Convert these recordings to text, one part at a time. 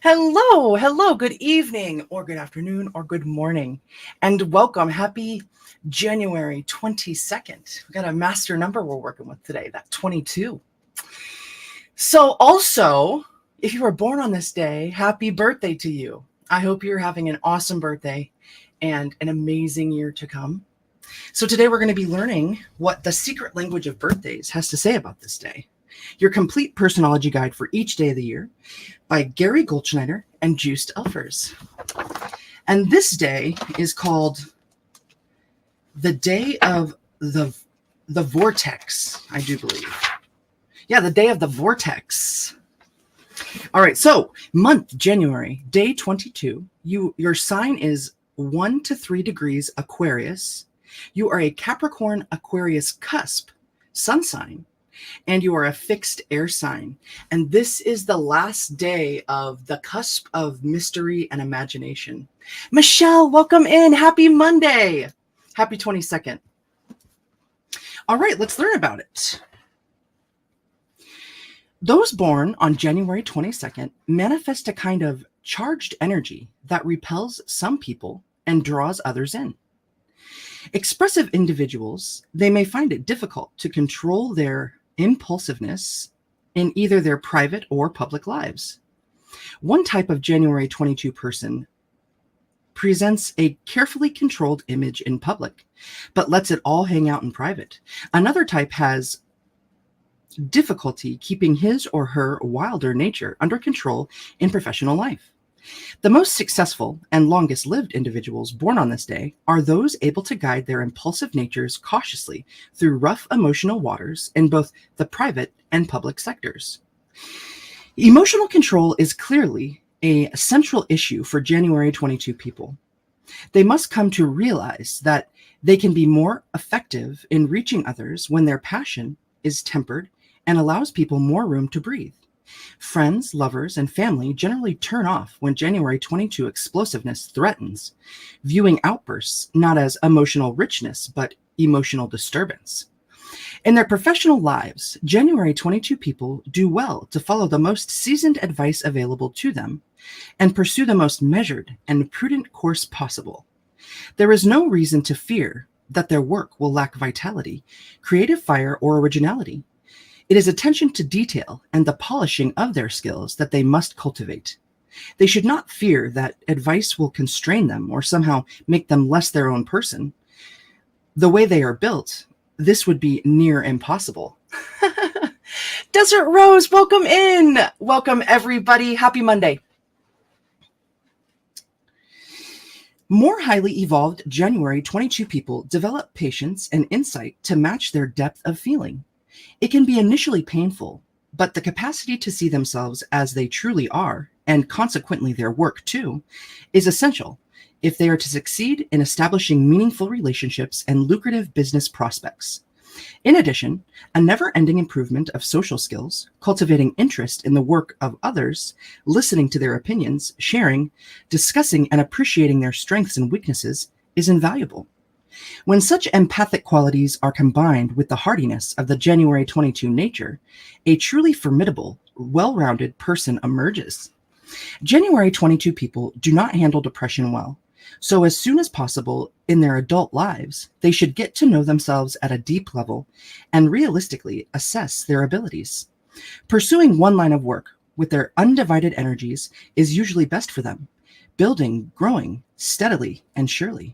Hello, good evening, or good afternoon, or good morning, and welcome. Happy January 22nd. We got a master number we're working with today, that 22. So, also, if you were born on this day, happy birthday to you. I hope you're having an awesome birthday and an amazing year to come. So, today we're going to be learning what the secret language of birthdays has to say about this day. Your complete personology guide for each day of the year by Gary Goldschneider and Joost Elfers. And this day is called the day of the Vortex, I do believe. Yeah, the day of the Vortex. All right, so month January, day 22. Your sign is 1 to 3 degrees Aquarius. You are a Capricorn Aquarius cusp sun sign, and you are a fixed air sign. And this is the last day of the cusp of mystery and imagination. Michelle, welcome in. Happy Monday. Happy 22nd. All right, let's learn about it. Those born on January 22nd manifest a kind of charged energy that repels some people and draws others in. Expressive individuals, they may find it difficult to control their impulsiveness in either their private or public lives. One type of January 22 person presents a carefully controlled image in public, but lets it all hang out in private. Another type has difficulty keeping his or her wilder nature under control in professional life. The most successful and longest lived individuals born on this day are those able to guide their impulsive natures cautiously through rough emotional waters in both the private and public sectors. Emotional control is clearly a central issue for January 22 people. They must come to realize that they can be more effective in reaching others when their passion is tempered and allows people more room to breathe. Friends, lovers, and family generally turn off when January 22 explosiveness threatens, viewing outbursts not as emotional richness, but emotional disturbance. In their professional lives, January 22 people do well to follow the most seasoned advice available to them and pursue the most measured and prudent course possible. There is no reason to fear that their work will lack vitality, creative fire, or originality. It is attention to detail and the polishing of their skills that they must cultivate. They should not fear that advice will constrain them or somehow make them less their own person. The way they are built, this would be near impossible. Desert Rose, welcome in. Welcome, everybody. Happy Monday. More highly evolved January 22 people develop patience and insight to match their depth of feeling. It can be initially painful, but the capacity to see themselves as they truly are, and consequently their work too, is essential if they are to succeed in establishing meaningful relationships and lucrative business prospects. In addition, a never-ending improvement of social skills, cultivating interest in the work of others, listening to their opinions, sharing, discussing, and appreciating their strengths and weaknesses is invaluable. When such empathic qualities are combined with the hardiness of the January 22 nature, a truly formidable, well-rounded person emerges. January 22 people do not handle depression well, so as soon as possible in their adult lives, they should get to know themselves at a deep level and realistically assess their abilities. Pursuing one line of work with their undivided energies is usually best for them, building, growing steadily and surely.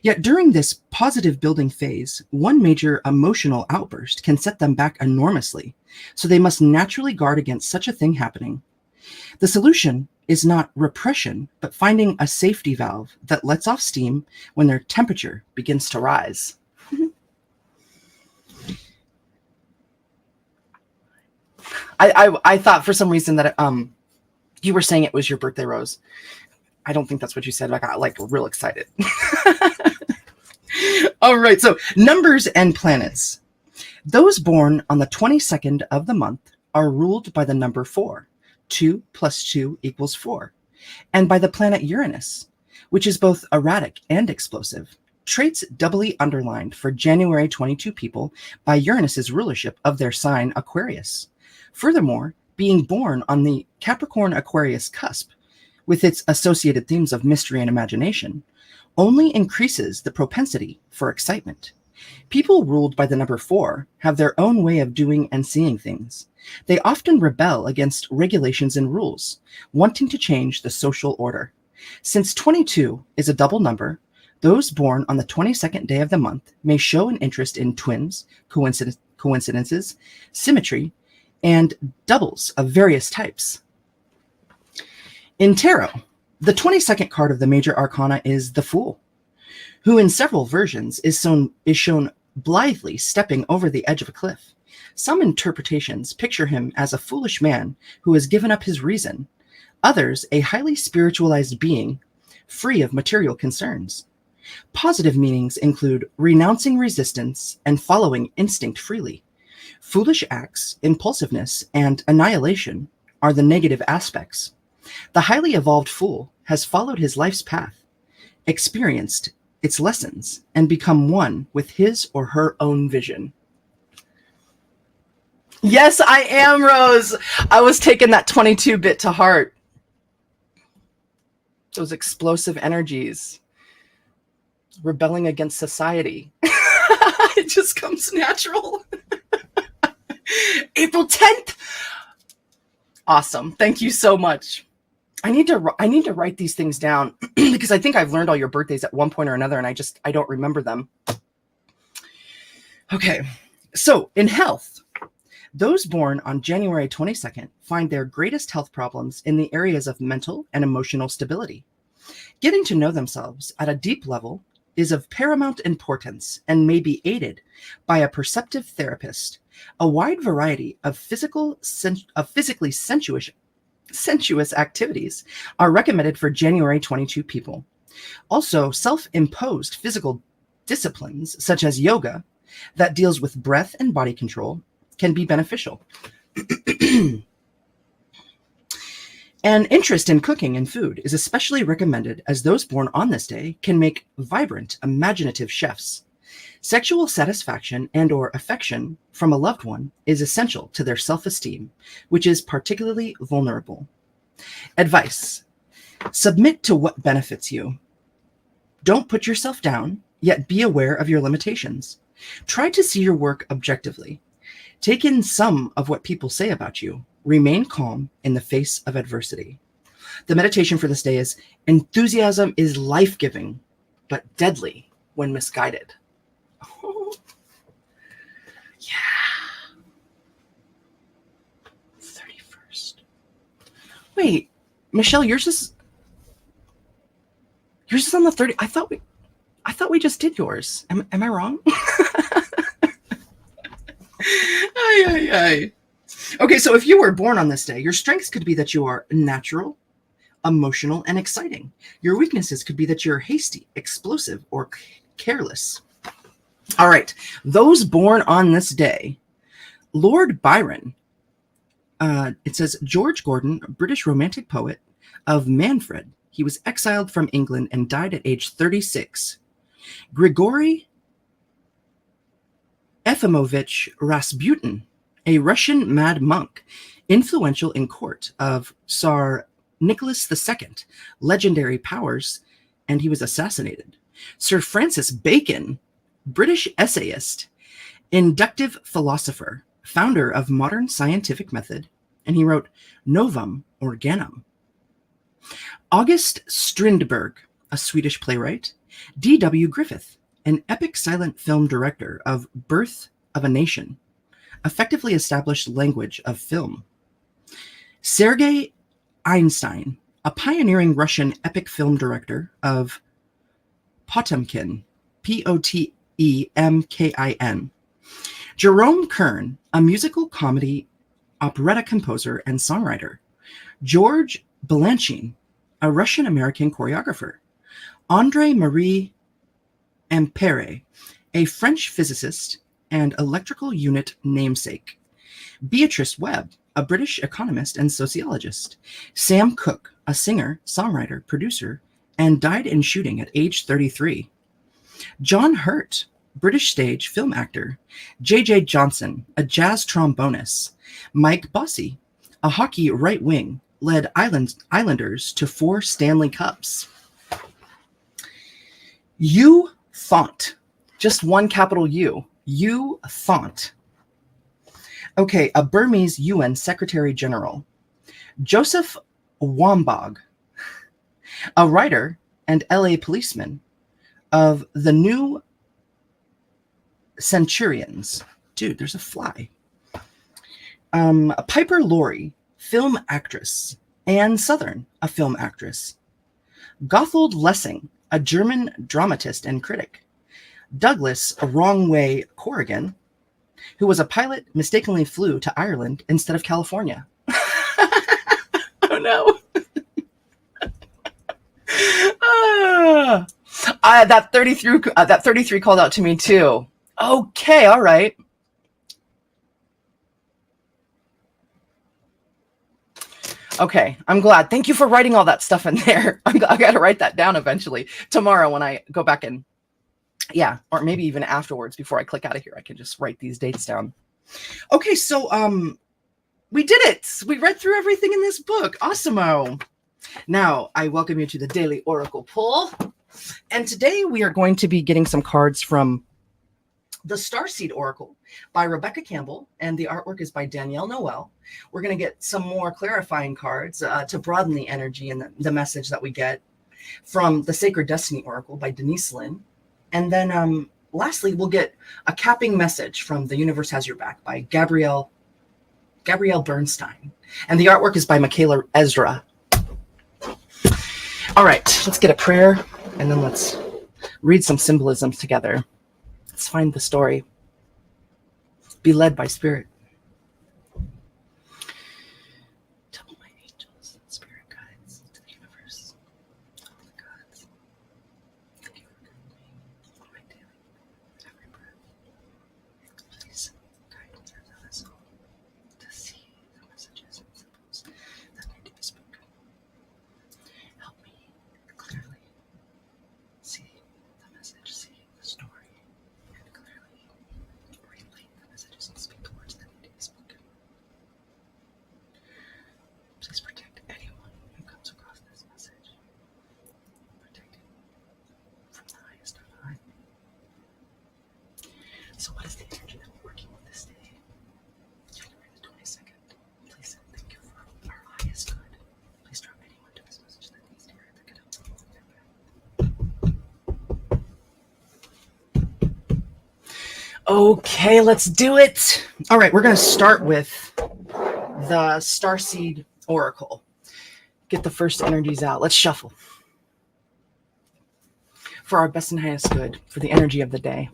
Yet during this positive building phase, one major emotional outburst can set them back enormously, so they must naturally guard against such a thing happening. The solution is not repression, but finding a safety valve that lets off steam when their temperature begins to rise. I thought for some reason that you were saying it was your birthday, Rose. I don't think that's what you said. I got real excited. All right. So numbers and planets. Those born on the 22nd of the month are ruled by the number 4. 2 plus 2 equals 4. And by the planet Uranus, which is both erratic and explosive. Traits doubly underlined for January 22 people by Uranus's rulership of their sign Aquarius. Furthermore, Being born on the Capricorn Aquarius cusp, with its associated themes of mystery and imagination, only increases the propensity for excitement. People ruled by the number 4 have their own way of doing and seeing things. They often rebel against regulations and rules, wanting to change the social order. Since 22 is a double number, those born on the 22nd day of the month may show an interest in twins, coincidences, symmetry, and doubles of various types. In tarot, the 22nd card of the major arcana is the Fool, who in several versions is shown blithely stepping over the edge of a cliff. Some interpretations picture him as a foolish man who has given up his reason, others a highly spiritualized being, free of material concerns. Positive meanings include renouncing resistance and following instinct freely. Foolish acts, impulsiveness, and annihilation are the negative aspects. The highly evolved Fool has followed his life's path, experienced its lessons, and become one with his or her own vision. Yes, I am, Rose. I was taking that 22-bit to heart. Those explosive energies, rebelling against society. It just comes natural. April 10th. Awesome. Thank you so much. I need to write these things down because I think I've learned all your birthdays at one point or another, and I don't remember them. Okay. So in health, those born on January 22nd find their greatest health problems in the areas of mental and emotional stability. Getting to know themselves at a deep level is of paramount importance and may be aided by a perceptive therapist. A wide variety of physically sensuous activities are recommended for January 22 people. Also, self-imposed physical disciplines such as yoga that deals with breath and body control can be beneficial. An interest in cooking and food is especially recommended, as those born on this day can make vibrant, imaginative chefs. Sexual satisfaction and/or affection from a loved one is essential to their self-esteem, which is particularly vulnerable. Advice: submit to what benefits you. Don't put yourself down, yet be aware of your limitations. Try to see your work objectively. Take in some of what people say about you. Remain calm in the face of adversity. The meditation for this day is: enthusiasm is life-giving, but deadly when misguided. Oh, yeah. 31st. Wait, Michelle, yours is on the 30th. I thought we just did yours. Am I wrong? Ay. Okay, so if you were born on this day, your strengths could be that you are natural, emotional, and exciting. Your weaknesses could be that you're hasty, explosive, or careless. All right, those born on this day: Lord Byron. It says George Gordon, British romantic poet of Manfred. He was exiled from England and died at age 36. Grigory Efimovich Rasputin, a Russian mad monk, influential in court of Tsar Nicholas II, legendary powers, and he was assassinated. Sir Francis Bacon, British essayist, inductive philosopher, founder of modern scientific method, and he wrote Novum Organum. August Strindberg, a Swedish playwright. D.W. Griffith, an epic silent film director of Birth of a Nation, effectively established language of film. Sergei Einstein, a pioneering Russian epic film director of Potemkin, Potemkin. Jerome Kern, a musical comedy operetta composer and songwriter. George Balanchine, a Russian-American choreographer. André-Marie Ampère, a French physicist and electrical unit namesake. Beatrice Webb, a British economist and sociologist. Sam Cooke, a singer, songwriter, producer, and died in shooting at age 33. John Hurt, British stage film actor. J.J. Johnson, a jazz trombonist. Mike Bossy, a hockey right wing, led Islanders to 4 Stanley Cups. U Thant, just one capital U. U Thant. Okay, a Burmese UN Secretary General, Joseph Wambog, a writer and LA policeman of the New Centurions. Dude, there's a fly. Piper Laurie, film actress. Anne Southern, a film actress. Gotthard Lessing, a German dramatist and critic. Douglas Wrongway Corrigan, who was a pilot, mistakenly flew to Ireland instead of California. Oh no. That 33 called out to me too. Okay, all right. Okay, I'm glad. Thank you for writing all that stuff in there. I got to write that down eventually. Tomorrow when I go back and, yeah, or maybe even afterwards before I click out of here, I can just write these dates down. Okay, so we did it. We read through everything in this book. Awesome-o. Now, I welcome you to the Daily Oracle Pull. And today we are going to be getting some cards from the Starseed Oracle by Rebecca Campbell, and the artwork is by Danielle Noel. We're going to get some more clarifying cards to broaden the energy and the message that we get from the Sacred Destiny Oracle by Denise Lynn. And then lastly, we'll get a capping message from The Universe Has Your Back by Gabrielle Bernstein. And the artwork is by Michaela Ezra. All right, let's get a prayer, and then let's read some symbolisms together. Let's find the story. Be led by Spirit. Tell my angels and spirit guides to the universe, all the gods. Thank you for guiding me on my daily, every breath. Please guide me as a vessel to see the messages and symbols that need to be spoken. Help me clearly see the message, see the story. Relate the messages and speak the words that need to be spoken. Please protect anyone who comes across this message. Protect it from the highest of high. So what is the energy that we're working with this day? January the 22nd. Please say thank you for our highest good. Please drop anyone to this message that needs to hear that could help them along their path. Okay, let's do it. All right, we're going to start with the Starseed Oracle. Get the first energies out. Let's shuffle. For our best and highest good, for the energy of the day.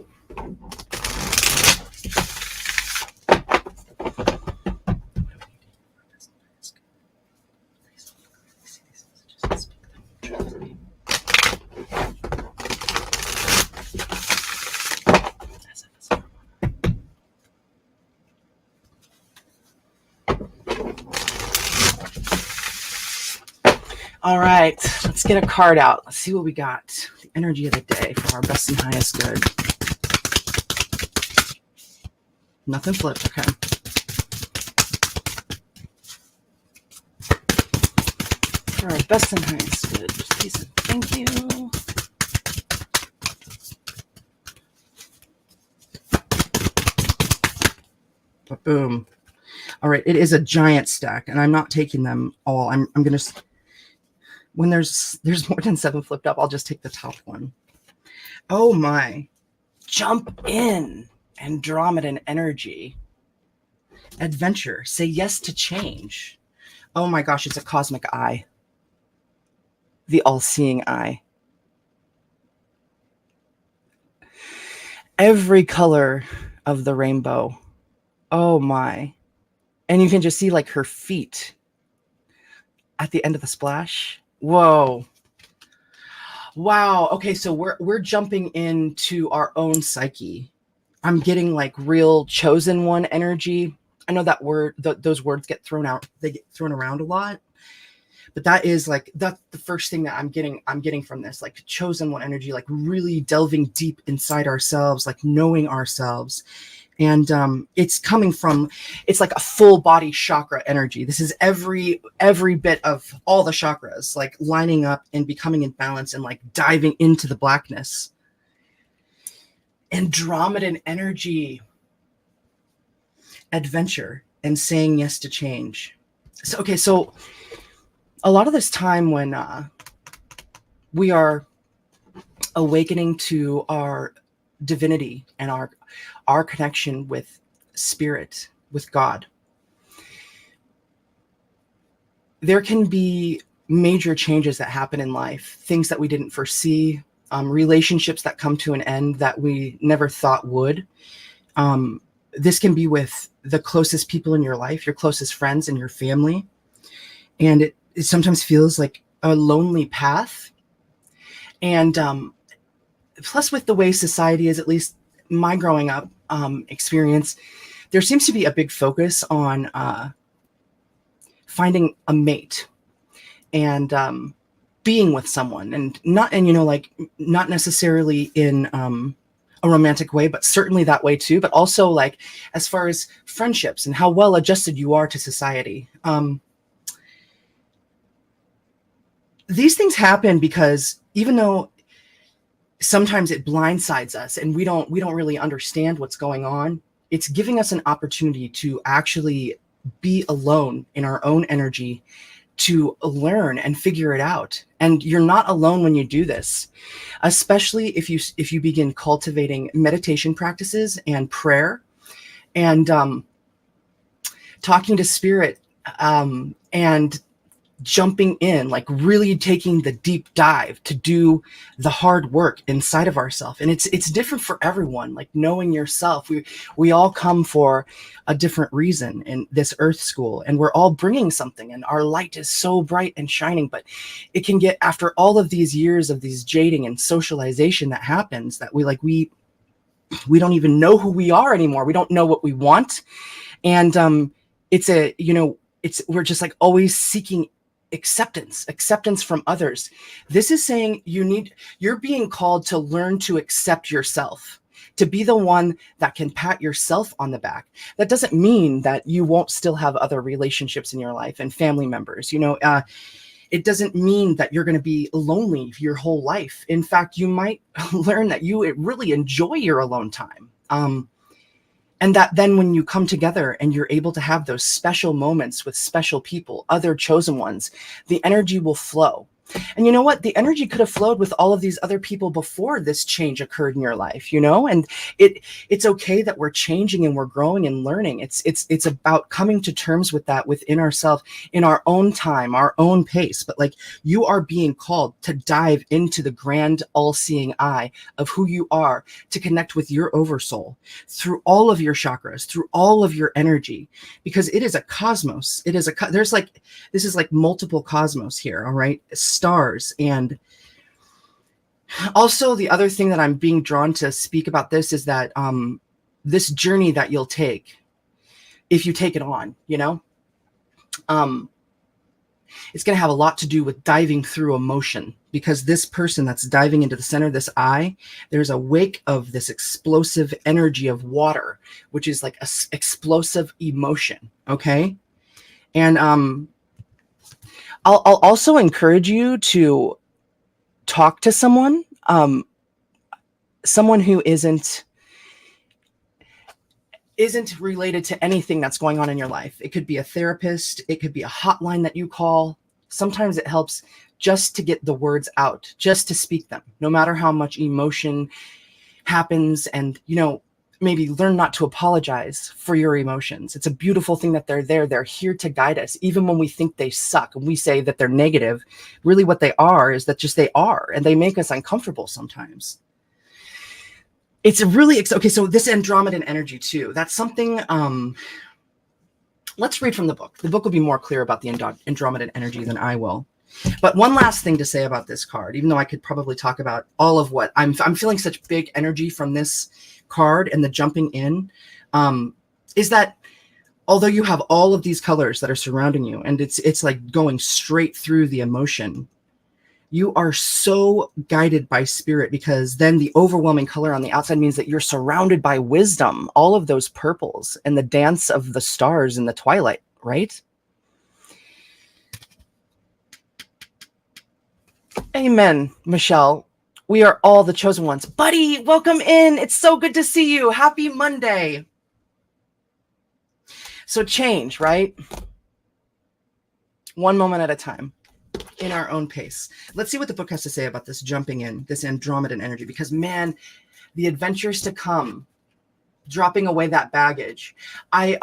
All right, let's get a card out. Let's see what we got. The energy of the day for our best and highest good. Nothing flipped, okay. For our best and highest good, please and thank you. Boom. All right, it is a giant stack, and I'm not taking them all. I'm going to... When there's more than 7 flipped up, I'll just take the top one. Oh my. Jump in. Andromedan energy. Adventure. Say yes to change. Oh my gosh, it's a cosmic eye. The all-seeing eye. Every color of the rainbow. Oh my. And you can just see like her feet at the end of the splash. Whoa. Wow. Okay, so we're jumping into our own psyche. I'm getting like real chosen one energy. I know that word, those words get thrown out. They get thrown around a lot. But that is like, that's the first thing that I'm getting from this, like chosen one energy, like really delving deep inside ourselves, like knowing ourselves And it's coming from, it's like a full body chakra energy. This is every bit of all the chakras like lining up and becoming in balance and like diving into the blackness. Andromedan energy, adventure, and saying yes to change. So okay, so a lot of this time when we are awakening to our divinity and our connection with spirit, with God, there can be major changes that happen in life, things that we didn't foresee, relationships that come to an end that we never thought would. This can be with the closest people in your life, your closest friends and your family. And it sometimes feels like a lonely path. And plus with the way society is, at least my growing up experience, there seems to be a big focus on finding a mate and being with someone, and not necessarily in a romantic way, but certainly that way too, but also like as far as friendships and how well adjusted you are to society. These things happen because even though sometimes it blindsides us and we don't really understand what's going on, it's giving us an opportunity to actually be alone in our own energy, to learn and figure it out. And you're not alone when you do this, especially if you begin cultivating meditation practices and prayer and talking to spirit, and jumping in, like really taking the deep dive to do the hard work inside of ourselves. And it's different for everyone. Like knowing yourself, we all come for a different reason in this earth school, and we're all bringing something, and our light is so bright and shining. But it can get, after all of these years of these jading and socialization that happens, that we don't even know who we are anymore. We don't know what we want. And we're just like always seeking acceptance from others. This is saying you're being called to learn to accept yourself, to be the one that can pat yourself on the back. That doesn't mean that you won't still have other relationships in your life and family members. It doesn't mean that you're going to be lonely your whole life. In fact, you might learn that you really enjoy your alone time. And that then when you come together and you're able to have those special moments with special people, other chosen ones, the energy will flow. And you know what? The energy could have flowed with all of these other people before this change occurred in your life, and it's okay that we're changing and we're growing and learning. It's about coming to terms with that within ourselves, in our own time, our own pace. But like, you are being called to dive into the grand all-seeing eye of who you are, to connect with your oversoul through all of your chakras, through all of your energy, because it is a cosmos. This is like multiple cosmos here. All right. Stars. And also the other thing that I'm being drawn to speak about this is that this journey that you'll take, if you take it on, it's going to have a lot to do with diving through emotion, because this person that's diving into the center of this eye, there's a wake of this explosive energy of water, which is like a explosive emotion. Okay. And I'll also encourage you to talk to someone who isn't related to anything that's going on in your life. It could be a therapist. It could be a hotline that you call. Sometimes it helps just to get the words out, just to speak them, no matter how much emotion happens. And, maybe learn not to apologize for your emotions. It's a beautiful thing that they're there. They're here to guide us. Even when we think they suck and we say that they're negative, really what they are is that just they are, and they make us uncomfortable sometimes. It's really, okay, so this Andromedan energy too, that's something, let's read from the book. The book will be more clear about the Andromedan energy than I will. But one last thing to say about this card, even though I could probably talk about all of what I'm feeling such big energy from this card and the jumping in, is that although you have all of these colors that are surrounding you, and it's like going straight through the emotion, You are so guided by spirit, because then the overwhelming color on the outside means that you're surrounded by wisdom, all of those purples and the dance of the stars in the twilight, right? Amen, Michelle. We are all the chosen ones. Buddy, welcome in. It's so good to see you. Happy Monday. So change, right? One moment at a time, in our own pace. Let's see what the book has to say about this jumping in, this Andromedan energy, because man, the adventures to come, dropping away that baggage. I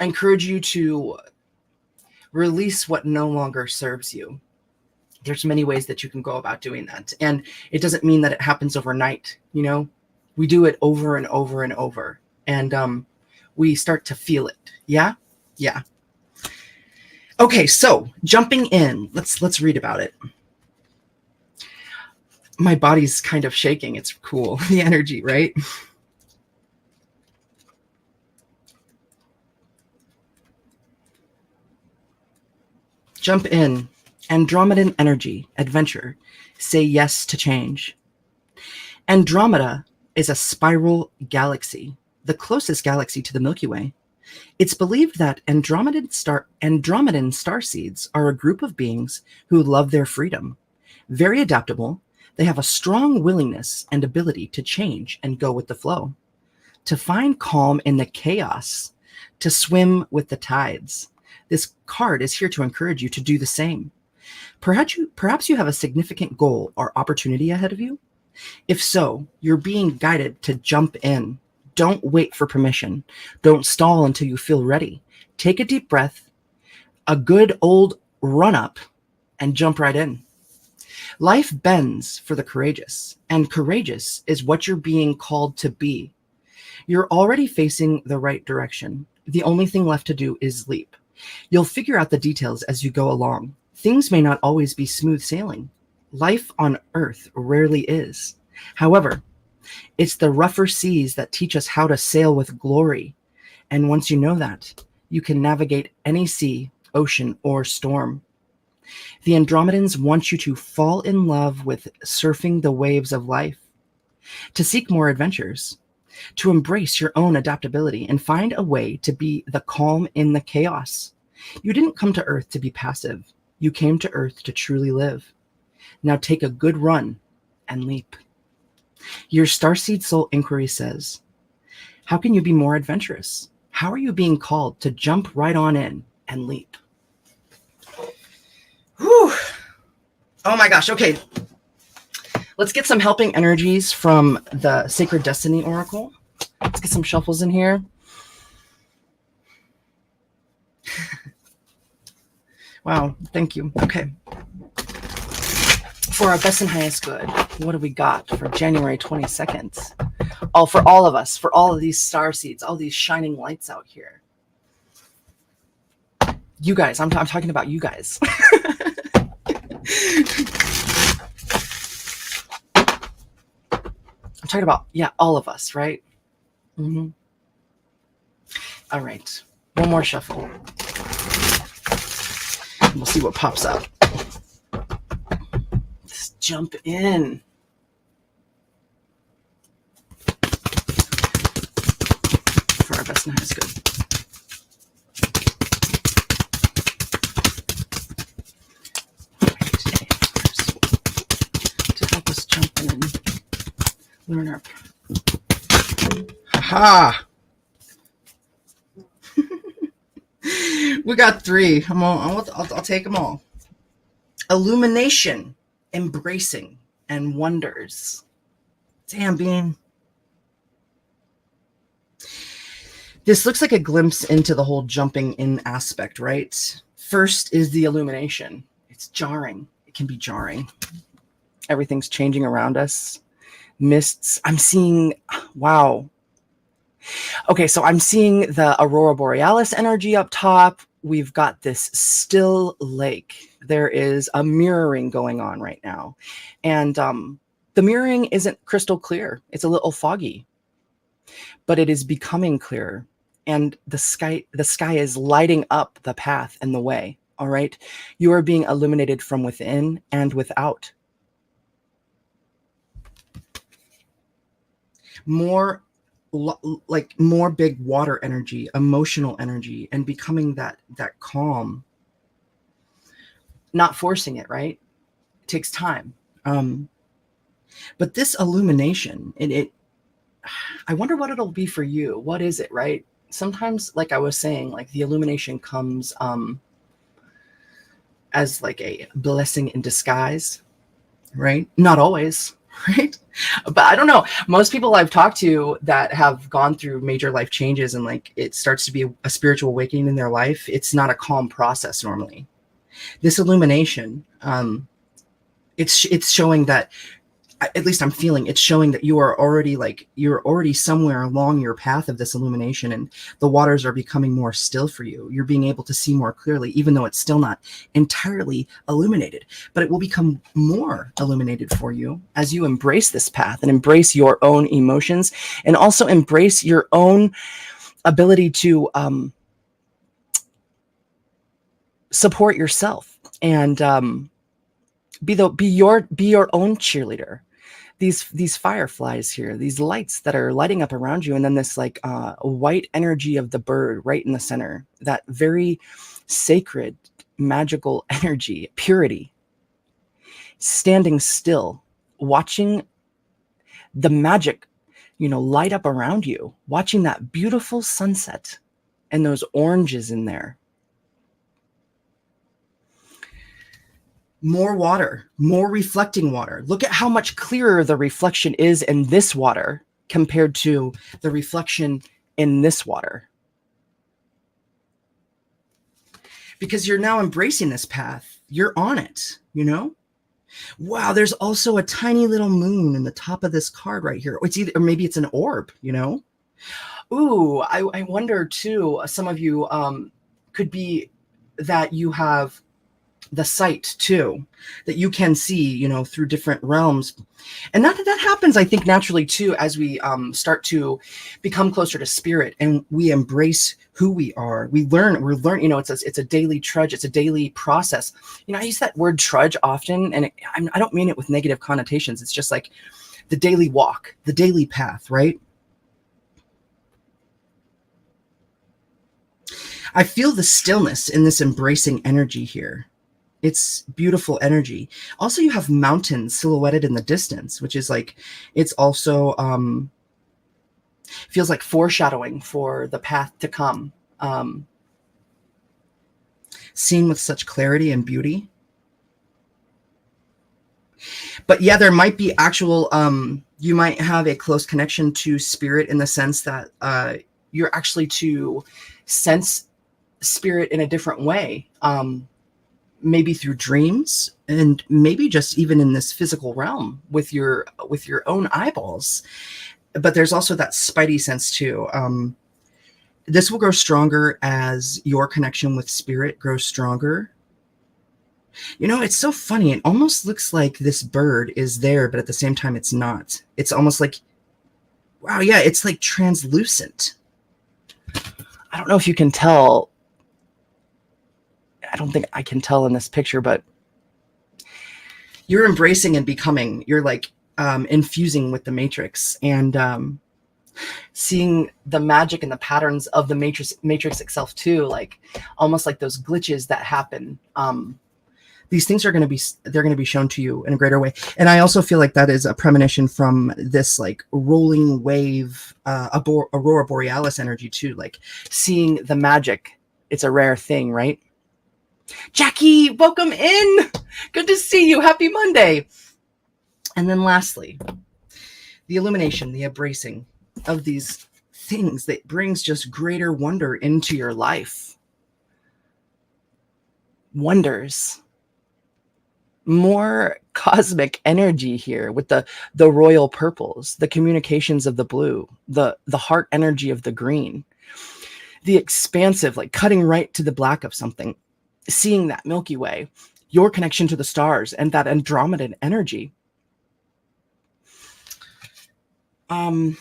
encourage you to release what no longer serves you. There's many ways that you can go about doing that. And it doesn't mean that it happens overnight. You know, we do it over and over and over. And we start to feel it. Yeah. Yeah. Okay. So jumping in, let's read about it. My body's kind of shaking. It's cool. The energy, right? Jump in. Andromedan energy, adventure. Say yes to change. Andromeda is a spiral galaxy, the closest galaxy to the Milky Way. It's believed that Andromedan starseeds are a group of beings who love their freedom. Very adaptable, they have a strong willingness and ability to change and go with the flow, to find calm in the chaos, to swim with the tides. This card is here to encourage you to do the same. Perhaps you have a significant goal or opportunity ahead of you. If so, you're being guided to jump in. Don't wait for permission. Don't stall until you feel ready. Take a deep breath, a good old run up, and jump right in. Life bends for the courageous, and courageous is what you're being called to be. You're already facing the right direction. The only thing left to do is leap. You'll figure out the details as you go along. Things may not always be smooth sailing. Life on Earth rarely is. However, it's the rougher seas that teach us how to sail with glory. And once you know that, you can navigate any sea, ocean, or storm. The Andromedans want you to fall in love with surfing the waves of life, to seek more adventures, to embrace your own adaptability and find a way to be the calm in the chaos. You didn't come to Earth to be passive. You came to Earth to truly live. Now take a good run and leap. Your Starseed Soul Inquiry says, how can you be more adventurous? How are you being called to jump right on in and leap? Whew. Oh my gosh. Okay. Let's get some helping energies from the Sacred Destiny Oracle. Let's get some shuffles in here. Wow. Thank you. Okay. For our best and highest good, what do we got for January 22nd? Oh, for all of us, for all of these star seeds, all these shining lights out here. You guys, I'm talking about you guys. I'm talking about, yeah, all of us, right? Mm-hmm. All right. One more shuffle. And we'll see what pops up. Let's jump in. For our best and highest good. To help us jump in and learn our... Ha-ha! We got 3. I'll take them all. Illumination, embracing, and wonders. Damn, Bean. This looks like a glimpse into the whole jumping in aspect, right? First is the illumination. It's jarring. It can be jarring. Everything's changing around us. Mists. I'm seeing, wow. Okay, so I'm seeing the Aurora Borealis energy up top. We've got this still lake. There is a mirroring going on right now. And the mirroring isn't crystal clear. It's a little foggy, but it is becoming clearer. And the sky is lighting up the path and the way. All right. You are being illuminated from within and without. More like more big water energy, emotional energy, and becoming that calm. Not forcing it, right? It takes time. But this illumination, it I wonder what it'll be for you. What is it, right? Sometimes, like I was saying, like the illumination comes as like a blessing in disguise, right? Not always, right? But I don't know. Most people I've talked to that have gone through major life changes and like it starts to be a spiritual awakening in their life, it's not a calm process normally. This illumination, it's showing that, at least I'm feeling it's showing that you're already somewhere along your path of this illumination, and the waters are becoming more still for you. You're being able to see more clearly, even though it's still not entirely illuminated, but it will become more illuminated for you as you embrace this path and embrace your own emotions, and also embrace your own ability to support yourself and be your own cheerleader. These fireflies here, these lights that are lighting up around you, and then this like white energy of the bird right in the center, that very sacred, magical energy, purity, standing still, watching the magic, light up around you, watching that beautiful sunset and those oranges in there. More water, more reflecting water. Look at how much clearer the reflection is in this water compared to the reflection in this water. Because you're now embracing this path. You're on it, Wow, there's also a tiny little moon in the top of this card right here. It's either, or maybe it's an orb, Ooh, I wonder too, some of you could be that you have the sight too, that you can see, through different realms. And that happens, I think, naturally too, as we start to become closer to spirit and we embrace who we are. We're learning, it's a daily trudge. It's a daily process. I use that word trudge often, and I don't mean it with negative connotations. It's just like the daily walk, the daily path, right? I feel the stillness in this embracing energy here. It's beautiful energy. Also, you have mountains silhouetted in the distance, which is like, it's also feels like foreshadowing for the path to come, seen with such clarity and beauty. But yeah, there might be actual, you might have a close connection to spirit in the sense that you're actually to sense spirit in a different way. Maybe through dreams, and maybe just even in this physical realm with your own eyeballs. But there's also that spidey sense too. This will grow stronger as your connection with spirit grows stronger. It's so funny. It almost looks like this bird is there, but at the same time it's not. It's almost like, wow, yeah, it's like translucent. I don't know if you can tell. I don't think I can tell in this picture, but you're embracing and becoming, you're like infusing with the matrix and seeing the magic and the patterns of the matrix itself too, like almost like those glitches that happen. These things they're going to be shown to you in a greater way. And I also feel like that is a premonition from this like rolling wave, aurora borealis energy too, like seeing the magic. It's a rare thing, right? Jackie, welcome in. Good to see you. Happy Monday. And then lastly, the illumination, the embracing of these things that brings just greater wonder into your life. Wonders. More cosmic energy here with the royal purples, the communications of the blue, the heart energy of the green, the expansive, like cutting right to the black of something. Seeing that Milky Way, your connection to the stars, and that Andromedan energy. I'm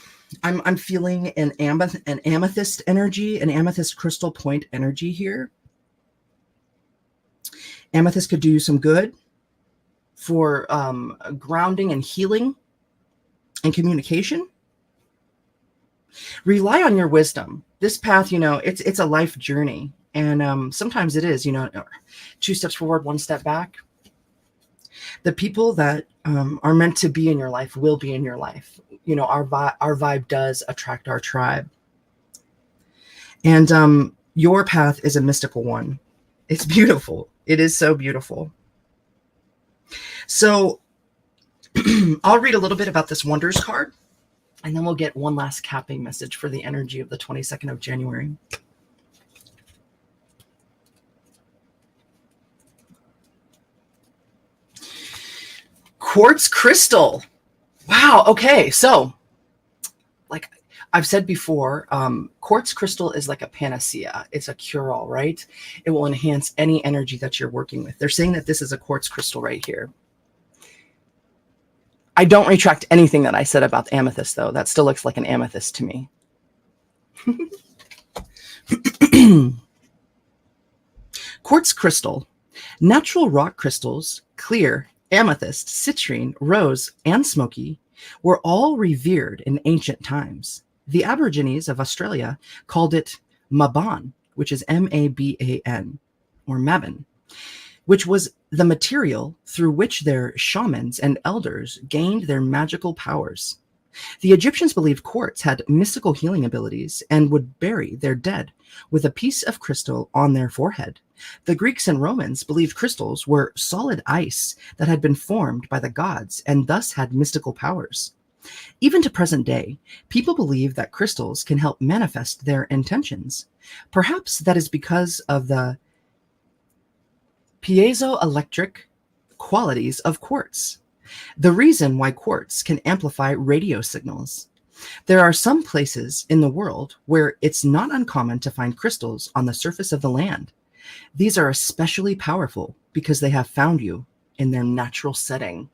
feeling an amethyst energy, an amethyst crystal point energy here. Amethyst could do you some good for grounding and healing and communication. Rely on your wisdom. This path, it's a life journey. And sometimes it is, 2 steps forward, 1 step back. The people that are meant to be in your life will be in your life. Our vibe does attract our tribe. And your path is a mystical one. It's beautiful. It is so beautiful. So I'll read a little bit about this Wonders card, and then we'll get one last capping message for the energy of the 22nd of January. Quartz crystal. Wow. Okay. So, like I've said before, quartz crystal is like a panacea. It's a cure-all, right? It will enhance any energy that you're working with. They're saying that this is a quartz crystal right here. I don't retract anything that I said about the amethyst, though. That still looks like an amethyst to me. Quartz crystal. Natural rock crystals, clear, amethyst, citrine, rose, and smoky, were all revered in ancient times. The Aborigines of Australia called it Maban, which is Maban, or Mabon, which was the material through which their shamans and elders gained their magical powers. The Egyptians believed quartz had mystical healing abilities and would bury their dead with a piece of crystal on their forehead. The Greeks and Romans believed crystals were solid ice that had been formed by the gods and thus had mystical powers. Even to present day, people believe that crystals can help manifest their intentions. Perhaps that is because of the piezoelectric qualities of quartz, the reason why quartz can amplify radio signals. There are some places in the world where it's not uncommon to find crystals on the surface of the land. These are especially powerful because they have found you in their natural setting.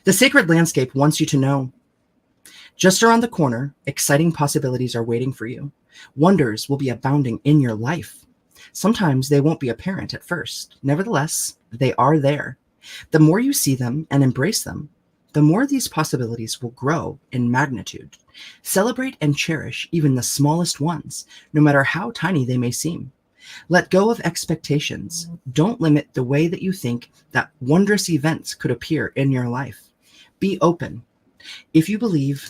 The sacred landscape wants you to know. Just around the corner, exciting possibilities are waiting for you. Wonders will be abounding in your life. Sometimes they won't be apparent at first. Nevertheless, they are there. The more you see them and embrace them, the more these possibilities will grow in magnitude. Celebrate and cherish even the smallest ones, no matter how tiny they may seem. Let go of expectations. Don't limit the way that you think that wondrous events could appear in your life. Be open. If you believe,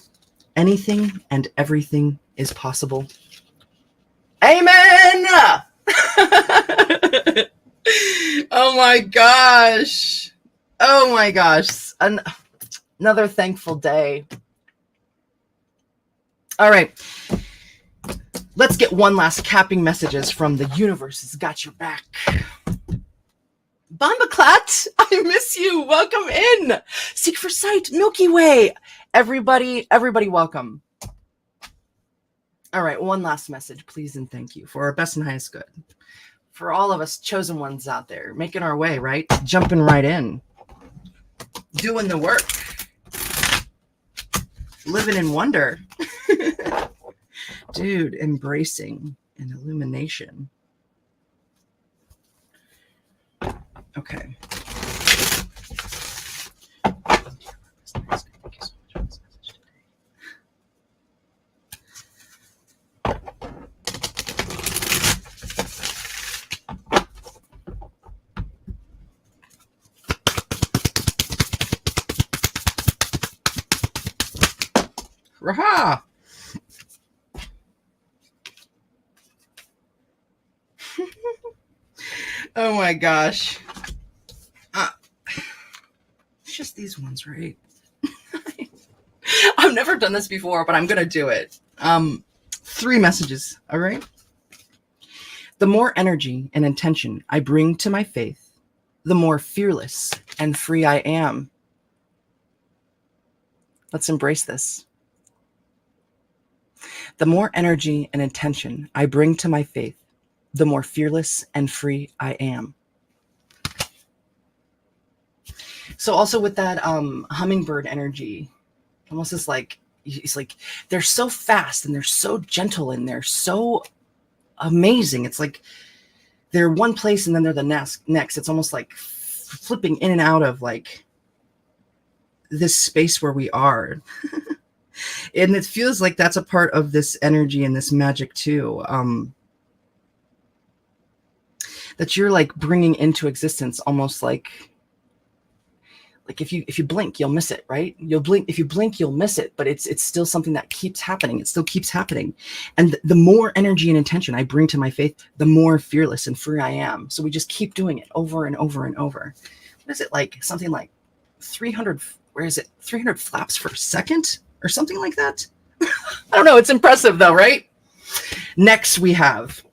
anything and everything is possible. Amen! Oh my gosh. Oh my gosh. Another thankful day. All right. Let's get one last capping messages from the universe has got your back. Bombaclat, I miss you. Welcome in. Seek for Sight, Milky Way. Everybody welcome. All right, one last message, please and thank you for our best and highest good. For all of us chosen ones out there, making our way, right? Jumping right in. Doing the work. Living in wonder. Dude, embracing an illumination. Okay. Raha! Oh my gosh. It's just these ones, right? I've never done this before, but I'm going to do it. 3 messages, all right? The more energy and intention I bring to my faith, the more fearless and free I am. Let's embrace this. The more energy and intention I bring to my faith, the more fearless and free I am. So also with that hummingbird energy, almost is like, it's like they're so fast and they're so gentle and they're so amazing. It's like they're one place and then they're the next. It's almost like flipping in and out of like this space where we are. And it feels like that's a part of this energy and this magic too. That you're like bringing into existence, almost like if you blink, you'll miss it, right? You'll blink. If you blink, you'll miss it, but it's still something that keeps happening. It still keeps happening. And the more energy and intention I bring to my faith, the more fearless and free I am. So we just keep doing it over and over and over. What is it, like something like 300, where is it? 300 flaps per second or something like that? I don't know. It's impressive though, right? Next we have,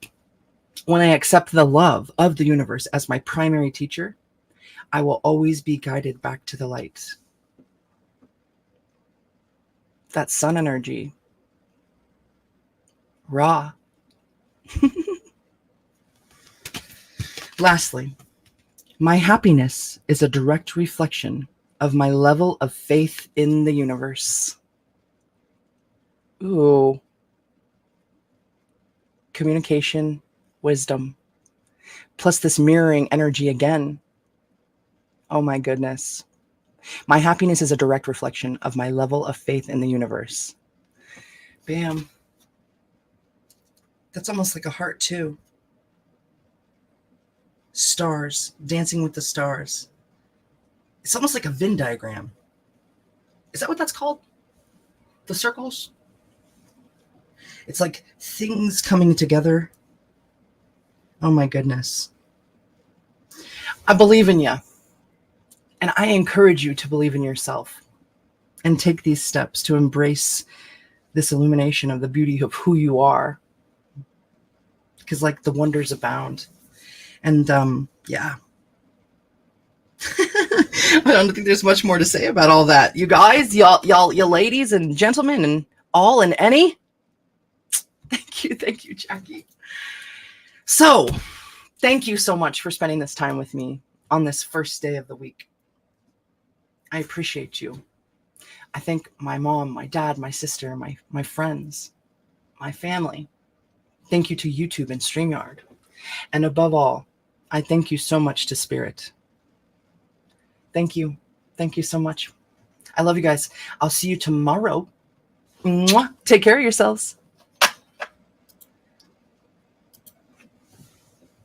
when I accept the love of the universe as my primary teacher, I will always be guided back to the light. That sun energy. Raw. Lastly, my happiness is a direct reflection of my level of faith in the universe. Ooh. Communication, wisdom, plus this mirroring energy again. Oh my goodness. My happiness is a direct reflection of my level of faith in the universe. Bam. That's almost like a heart too. Stars, dancing with the stars. It's almost like a Venn diagram. Is that what that's called? The circles? It's like things coming together. Oh my goodness. I believe in you. And I encourage you to believe in yourself and take these steps to embrace this illumination of the beauty of who you are. Because like the wonders abound. And yeah. I don't think there's much more to say about all that. You guys, y'all, you ladies and gentlemen and all and any. Thank you, Jackie. So, thank you so much for spending this time with me on this first day of the week. I appreciate you. I thank my mom, my dad, my sister, my friends, my family. Thank you to YouTube and StreamYard. And above all, I thank you so much to Spirit. Thank you. Thank you so much. I love you guys. I'll see you tomorrow. Mwah. Take care of yourselves.